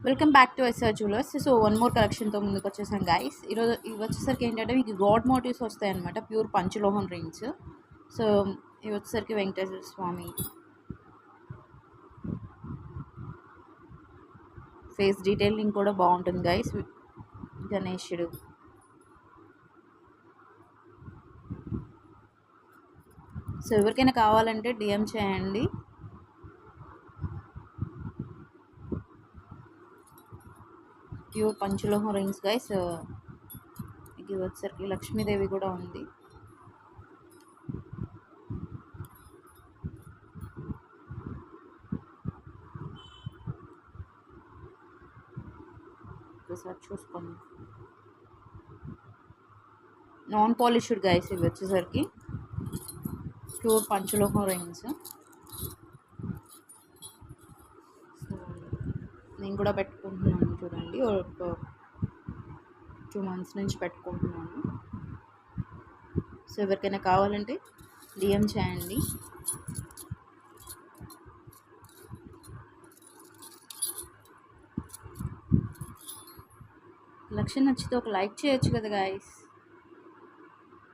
Welcome back to SR jewellers. So one more కలెక్షన్తో ముందుకు వచ్చేసాం గైస్. ఈరోజు ఇవి వచ్చేసరికి ఏంటంటే మీకు గాడ్ మోటివ్స్ వస్తాయి అనమాట, ప్యూర్ పంచలోహం రింగ్స్. సో ఇవి వచ్చేసరికి వెంకటేశ్వర స్వామి ఫేస్ డీటెయిలింగ్ కూడా బాగుంటుంది గైస్. గణేశుడు, సో ఎవరికైనా కావాలంటే డిఎం చేయండి. ప్యూర్ పంచలోహం రింగ్స్ గైస్. ఇది వచ్చేసరికి లక్ష్మీదేవి కూడా ఉంది. ఒకసారి చూసుకోండి. నాన్ పాలిష్డ్ గైస్ ఇవి వచ్చేసరికి ప్యూర్ పంచలోహం రింగ్స్. నేను కూడా పెట్టుకుంటున్నాను చూడండి, ఒక 2 months నుంచి పెట్టుకుంటున్నాను. సో ఎవరికైనా కావాలంటే డిఎం చేయండి. లక్ష్యం నచ్చితే ఒక లైక్ చేయొచ్చు కదా గాయస్.